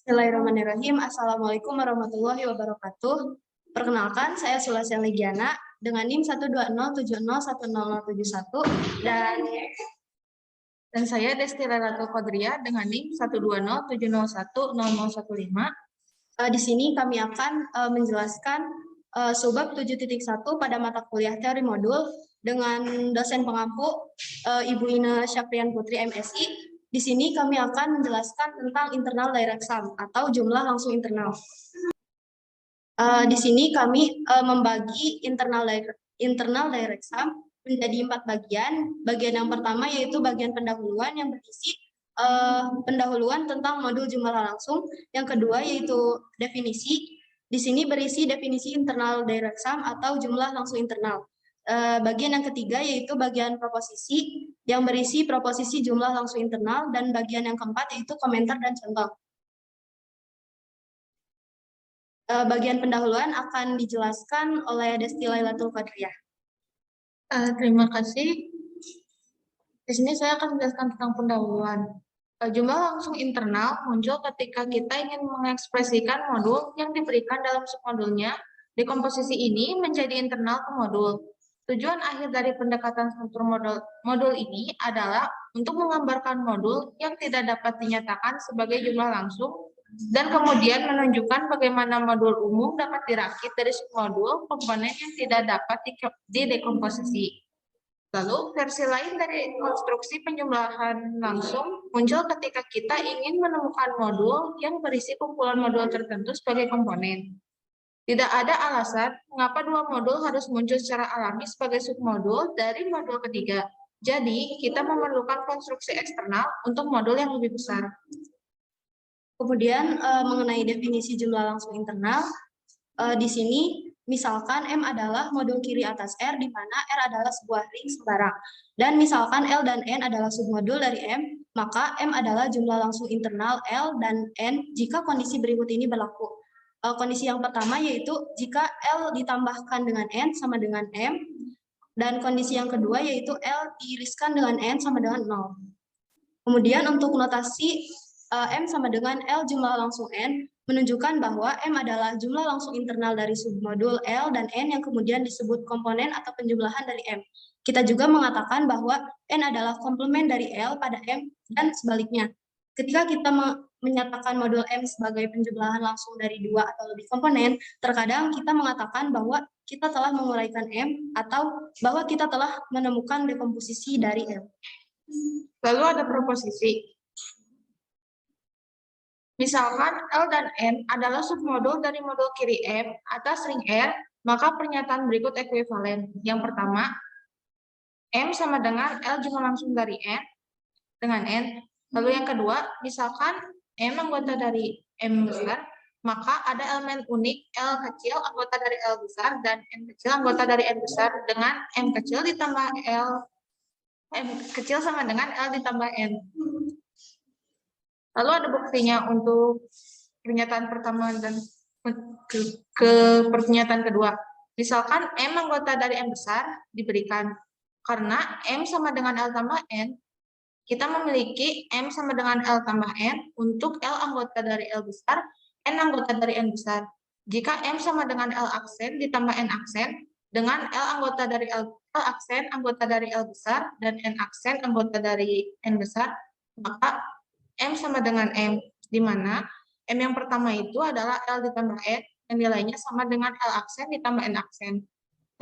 Bismillahirrahmanirrahim. Assalamualaikum warahmatullahi wabarakatuh. Perkenalkan, saya Sulasian Legiana dengan NIM 120701071 dan saya Desti Lailatul Qadriah dengan NIM 120701015. Di sini kami akan menjelaskan subbab 7.1 pada mata kuliah teori modul dengan dosen pengampu Ibu Ina Syafrian Putri MSI. Di sini kami akan menjelaskan tentang internal direct sum atau jumlah langsung internal. Di sini kami membagi internal direct sum menjadi 4 bagian. Bagian yang pertama yaitu bagian pendahuluan yang berisi pendahuluan tentang modul jumlah langsung. Yang kedua yaitu definisi. Di sini berisi definisi internal direct sum atau jumlah langsung internal. Bagian yang ketiga yaitu bagian proposisi yang berisi proposisi jumlah langsung internal, dan bagian yang keempat yaitu komentar dan contoh. Bagian pendahuluan akan dijelaskan oleh Desti Lailatul Qadriah. Terima kasih. Di sini saya akan menjelaskan tentang pendahuluan. Jumlah langsung internal muncul ketika kita ingin mengekspresikan modul yang diberikan dalam submodulnya. Dekomposisi ini menjadi internal ke modul. Tujuan akhir dari pendekatan struktur modul ini adalah untuk menggambarkan modul yang tidak dapat dinyatakan sebagai jumlah langsung dan kemudian menunjukkan bagaimana modul umum dapat dirakit dari submodul komponen yang tidak dapat didekomposisi. Lalu versi lain dari konstruksi penjumlahan langsung muncul ketika kita ingin menemukan modul yang berisi kumpulan modul tertentu sebagai komponen. Tidak ada alasan mengapa dua modul harus muncul secara alami sebagai submodul dari modul ketiga. Jadi, kita memerlukan konstruksi eksternal untuk modul yang lebih besar. Kemudian mengenai definisi jumlah langsung internal, di sini misalkan M adalah modul kiri atas R, di mana R adalah sebuah ring sembarang. Dan misalkan L dan N adalah submodul dari M, maka M adalah jumlah langsung internal L dan N jika kondisi berikut ini berlaku. Kondisi yang pertama yaitu jika L ditambahkan dengan N sama dengan M, dan kondisi yang kedua yaitu L diiriskan dengan N sama dengan 0. Kemudian untuk notasi M sama dengan L jumlah langsung N menunjukkan bahwa M adalah jumlah langsung internal dari submodul L dan N yang kemudian disebut komponen atau penjumlahan dari M. Kita juga mengatakan bahwa N adalah komplement dari L pada M dan sebaliknya. Ketika kita menyatakan modul M sebagai penjumlahan langsung dari dua atau lebih komponen, terkadang kita mengatakan bahwa kita telah menguraikan M atau bahwa kita telah menemukan dekomposisi dari M. Lalu ada proposisi. Misalkan L dan N adalah submodul dari modul kiri M atas ring R, maka pernyataan berikut ekuivalen. Yang pertama, M sama dengan L jumlah langsung dari N dengan N. Lalu yang kedua, misalkan M anggota dari M besar, maka ada elemen unik L kecil anggota dari L besar dan N kecil anggota dari N besar dengan M kecil ditambah M kecil sama dengan L ditambah N. Lalu ada buktinya untuk pernyataan pertama dan ke pernyataan kedua. Misalkan M anggota dari M besar diberikan karena M sama dengan L tambah N, kita memiliki M sama dengan L tambah N untuk L anggota dari L besar, N anggota dari N besar. Jika M sama dengan L aksen ditambah N aksen, dengan L anggota dari L aksen anggota dari L besar, dan N aksen anggota dari N besar, maka M sama dengan M, di mana M yang pertama itu adalah L ditambah N, yang nilainya sama dengan L aksen ditambah N aksen.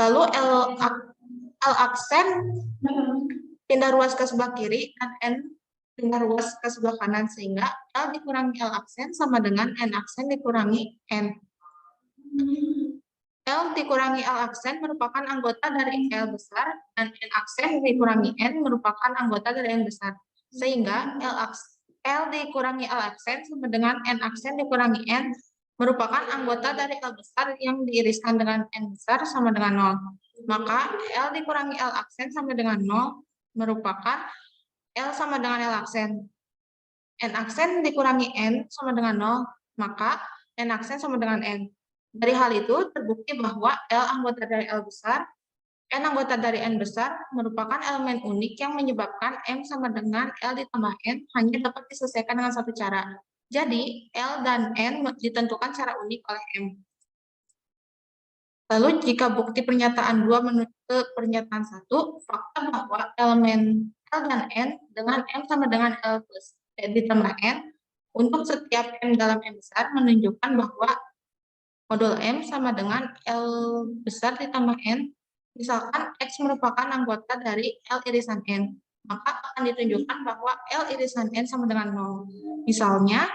Lalu L aksen pindah ruas ke sebelah kiri dan N pindah ruas ke sebelah kanan, sehingga L dikurangi L aksen sama dengan N aksen dikurangi N. L dikurangi L aksen merupakan anggota dari L besar dan N aksen dikurangi N merupakan anggota dari N besar. Sehingga L dikurangi L aksen sama dengan N aksen dikurangi N merupakan anggota dari L besar yang diiriskan dengan N besar sama dengan 0. Maka L dikurangi L aksen sama dengan 0 merupakan L sama dengan L aksen. N aksen dikurangi N sama dengan 0, maka N aksen sama dengan N. Dari hal itu terbukti bahwa L anggota dari L besar, N anggota dari N besar merupakan elemen unik yang menyebabkan M sama dengan L ditambah N hanya dapat diselesaikan dengan satu cara, Jadi, L dan N ditentukan secara unik oleh M. Lalu, jika bukti pernyataan 2 menuju ke pernyataan 1, fakta bahwa elemen L dan N dengan M sama dengan L plus ditambah N, untuk setiap M dalam M besar menunjukkan bahwa modul M sama dengan L besar ditambah N. Misalkan X merupakan anggota dari L irisan N, maka akan ditunjukkan bahwa L irisan N sama dengan 0. Misalnya,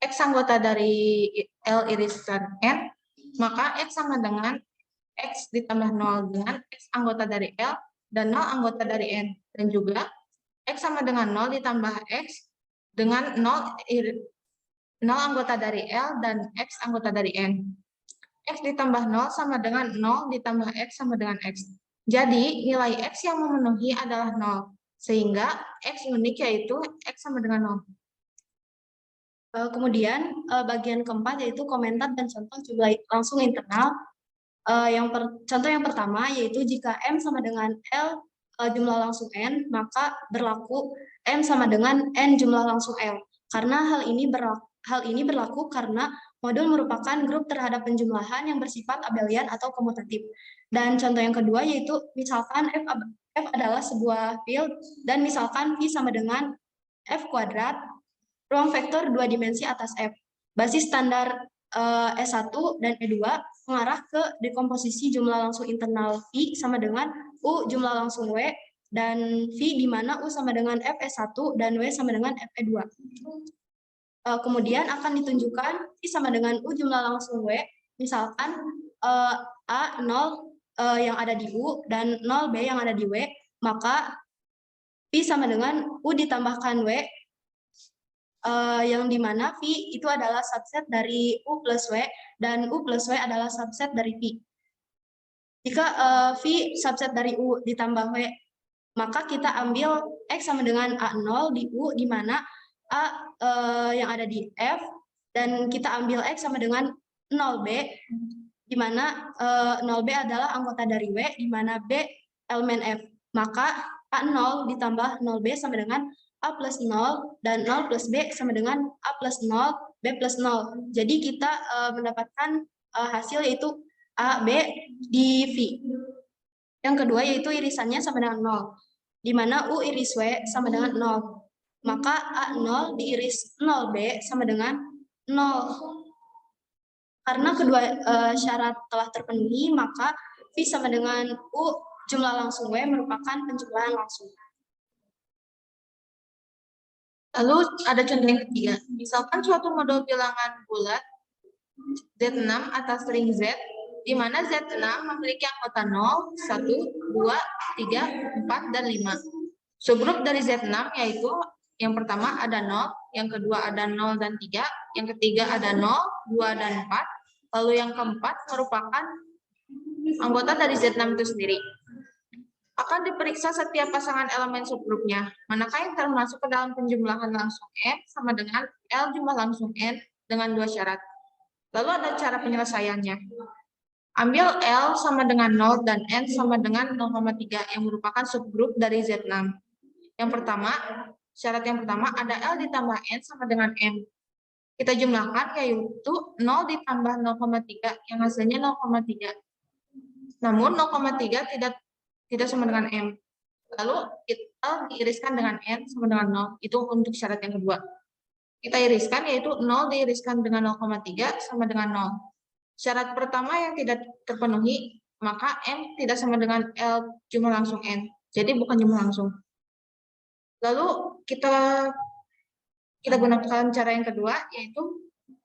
X anggota dari L irisan N, maka X sama dengan X ditambah 0 dengan X anggota dari L dan 0 anggota dari N. Dan juga X sama dengan 0 ditambah X dengan 0 anggota dari L dan X anggota dari N. X ditambah 0 sama dengan 0 ditambah X sama dengan X. Jadi, nilai X yang memenuhi adalah 0. Sehingga X unik yaitu X sama dengan 0. Kemudian bagian keempat yaitu komentar dan contoh jumlah langsung internal. Contoh yang pertama yaitu jika M sama dengan L jumlah langsung N, maka berlaku M sama dengan N jumlah langsung L. Karena hal ini berlaku karena modul merupakan grup terhadap penjumlahan yang bersifat abelian atau komutatif. Dan contoh yang kedua yaitu misalkan F adalah sebuah field dan misalkan V sama dengan F kuadrat, ruang vektor 2 dimensi atas F. Basis standar S1 dan E2 mengarah ke dekomposisi jumlah langsung internal V sama dengan U jumlah langsung W, dan V di mana U sama dengan F S1 dan W sama dengan F E2. Kemudian akan ditunjukkan V sama dengan U jumlah langsung W, misalkan A 0 yang ada di U dan 0 B yang ada di W, maka V sama dengan U ditambahkan W, yang dimana V itu adalah subset dari U plus W dan U plus W adalah subset dari V. Jika V subset dari U ditambah W, maka kita ambil X sama dengan A0 di U, di mana A yang ada di F, dan kita ambil X sama dengan 0B, di mana 0B adalah anggota dari W, di mana B elemen F. Maka A0 ditambah 0B sama dengan A plus 0, dan 0 plus B sama dengan A plus 0, B plus 0. Jadi kita mendapatkan hasil yaitu A, B di V. Yang kedua yaitu irisannya sama dengan 0, di mana U iris W sama dengan 0. Maka A0 diiris 0B sama dengan 0. Karena kedua syarat telah terpenuhi, maka V sama dengan U jumlah langsung W merupakan penjumlahan langsung. Lalu ada contoh yang ketiga. Misalkan suatu modul bilangan bulat Z6 atas ring Z, di mana Z6 memiliki anggota 0, 1, 2, 3, 4, dan 5. Subgrup dari Z6 yaitu yang pertama ada 0, yang kedua ada 0 dan 3, yang ketiga ada 0, 2, dan 4, lalu yang keempat merupakan anggota dari Z6 itu sendiri. Akan diperiksa setiap pasangan elemen subgrupnya, manakah yang termasuk ke dalam penjumlahan langsung M sama dengan L jumlah langsung N dengan 2 syarat. Lalu ada cara penyelesaiannya. Ambil L sama dengan 0 dan N sama dengan 0,3 yang merupakan subgrup dari Z6. Yang pertama, syarat yang pertama ada L ditambah N sama dengan M. Kita jumlahkan yaitu 0 ditambah 0,3 yang hasilnya 0,3. Namun 0,3 tidak sama dengan M. Lalu kita diiriskan dengan N sama dengan 0. Itu untuk syarat yang kedua. Kita iriskan yaitu 0 diiriskan dengan 0,3 sama dengan 0. Syarat pertama yang tidak terpenuhi, maka M tidak sama dengan L jumlah langsung N. Jadi bukan jumlah langsung. Lalu kita gunakan cara yang kedua, yaitu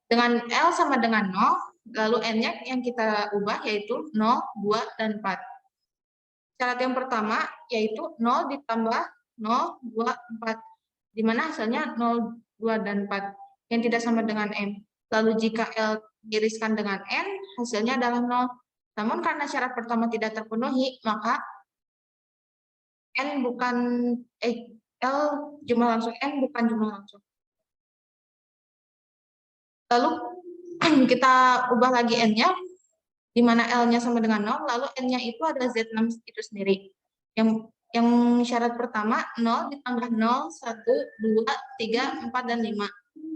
dengan L sama dengan 0, lalu N-nya yang kita ubah yaitu 0, 2, dan 4. Syarat yang pertama yaitu 0 ditambah 0, 2, 4, di mana hasilnya 0, 2, dan 4, yang tidak sama dengan M. Lalu jika L diiriskan dengan N, hasilnya adalah 0. Namun karena syarat pertama tidak terpenuhi, maka N bukan L jumlah langsung N bukan jumlah langsung. Lalu kita ubah lagi N-nya, di mana L-nya sama dengan 0, lalu N-nya itu adalah Z6 itu sendiri. Yang syarat pertama 0 ditambah 0, 1, 2, 3, 4, dan 5.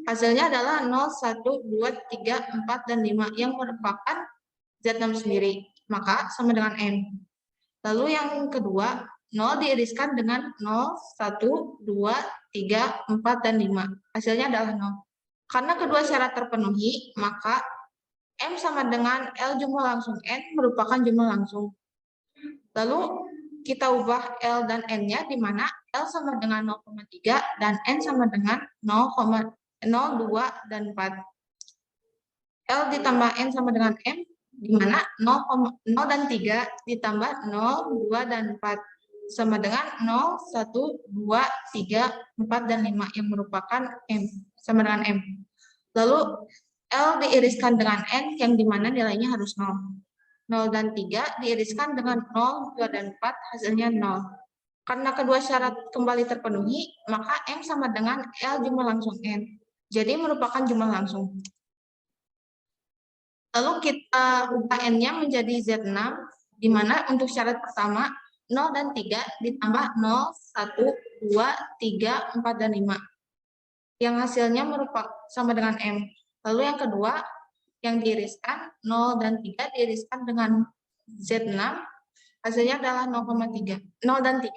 Hasilnya adalah 0, 1, 2, 3, 4, dan 5 yang merupakan Z6 sendiri. Maka sama dengan N. Lalu yang kedua, 0 diiriskan dengan 0, 1, 2, 3, 4, dan 5. Hasilnya adalah 0. Karena kedua syarat terpenuhi, maka M sama dengan L jumlah langsung N merupakan jumlah langsung. Lalu kita ubah L dan N-nya, di mana L sama dengan 0,3 dan N sama dengan 0,02 dan 4. L ditambah N sama dengan M, di mana 0 dan 3 ditambah 0, 2, dan 4 sama dengan 0, 1, 2, 3, 4, dan 5 yang merupakan M, sama dengan M. Lalu L diiriskan dengan N yang dimana nilainya harus 0. 0 dan 3 diiriskan dengan 0, 2, dan 4 hasilnya 0. Karena kedua syarat kembali terpenuhi, maka M sama dengan L jumlah langsung N. Jadi merupakan jumlah langsung. Lalu kita ubah N-nya menjadi Z6, di mana untuk syarat pertama 0 dan 3 ditambah 0, 1, 2, 3, 4, dan 5. Yang hasilnya merupakan sama dengan M. Lalu yang kedua, yang diiriskan 0 dan 3 diiriskan dengan Z6, hasilnya adalah 0,3. 0 dan 3.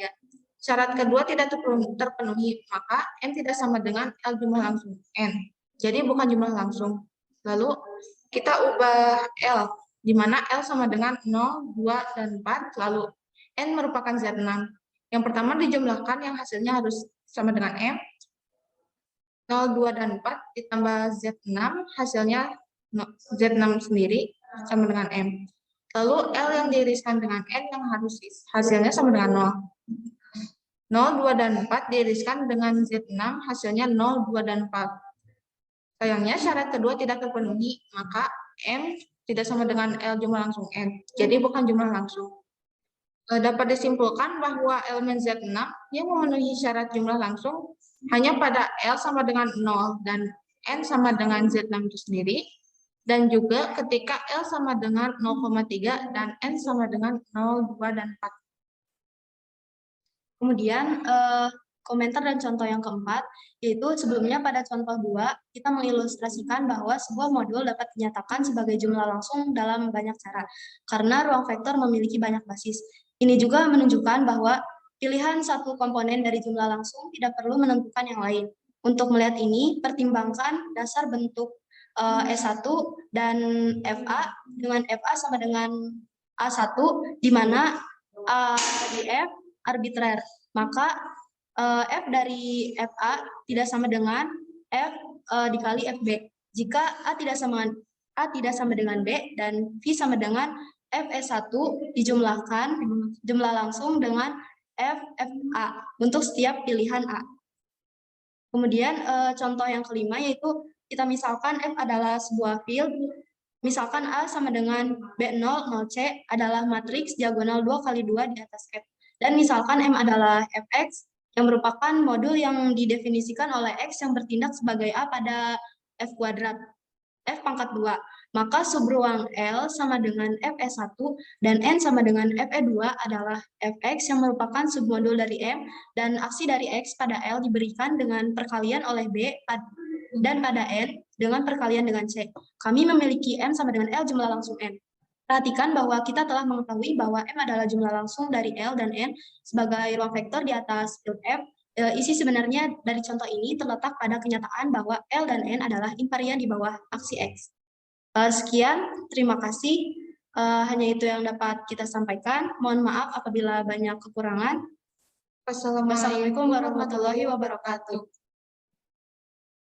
Syarat kedua tidak terpenuhi, maka M tidak sama dengan L jumlah langsung N. Jadi bukan jumlah langsung. Lalu kita ubah L, di mana L sama dengan 0, 2, dan 4, lalu N merupakan Z6. Yang pertama dijumlahkan, yang hasilnya harus sama dengan M. 0, 2, dan 4 ditambah Z6, hasilnya Z6 sendiri sama dengan M. Lalu L yang diiriskan dengan N yang harus hasilnya sama dengan 0. 0, 2, dan 4 diiriskan dengan Z6, hasilnya 0, 2, dan 4. Sayangnya syarat kedua tidak terpenuhi, maka M tidak sama dengan L jumlah langsung N. Jadi bukan jumlah langsung. Dapat disimpulkan bahwa elemen Z6 yang memenuhi syarat jumlah langsung hanya pada L sama dengan 0 dan N sama dengan Z6 itu sendiri, dan juga ketika L sama dengan 0,3 dan N sama dengan 0, 2, dan 4. Kemudian komentar dan contoh yang keempat, yaitu sebelumnya pada contoh 2, kita mengilustrasikan bahwa sebuah modul dapat dinyatakan sebagai jumlah langsung dalam banyak cara, karena ruang vektor memiliki banyak basis. Ini juga menunjukkan bahwa pilihan satu komponen dari jumlah langsung tidak perlu menentukan yang lain. Untuk melihat ini, pertimbangkan dasar bentuk S1 dan FA dengan FA sama dengan A1, di mana A di F arbitrer. Maka F dari FA tidak sama dengan F dikali FB. Jika A tidak sama dengan B dan V sama dengan FS1 dijumlahkan jumlah langsung dengan FFA untuk setiap pilihan A. Kemudian contoh yang kelima yaitu kita misalkan F adalah sebuah field. Misalkan A sama dengan B0, 0C adalah matriks diagonal 2 kali 2 di atas F. Dan misalkan M adalah Fx yang merupakan modul yang didefinisikan oleh X yang bertindak sebagai A pada F kuadrat, F pangkat 2. Maka subruang L sama dengan Fs1 dan N sama dengan Fe2 adalah Fx yang merupakan submodul dari M, dan aksi dari X pada L diberikan dengan perkalian oleh B dan pada N dengan perkalian dengan C. Kami memiliki M sama dengan L jumlah langsung N. Perhatikan bahwa kita telah mengetahui bahwa M adalah jumlah langsung dari L dan N sebagai ruang vektor di atas field F. Isi sebenarnya dari contoh ini terletak pada kenyataan bahwa L dan N adalah invarian di bawah aksi X. Sekian, terima kasih. Hanya itu yang dapat kita sampaikan. Mohon maaf apabila banyak kekurangan. Wassalamualaikum warahmatullahi wabarakatuh.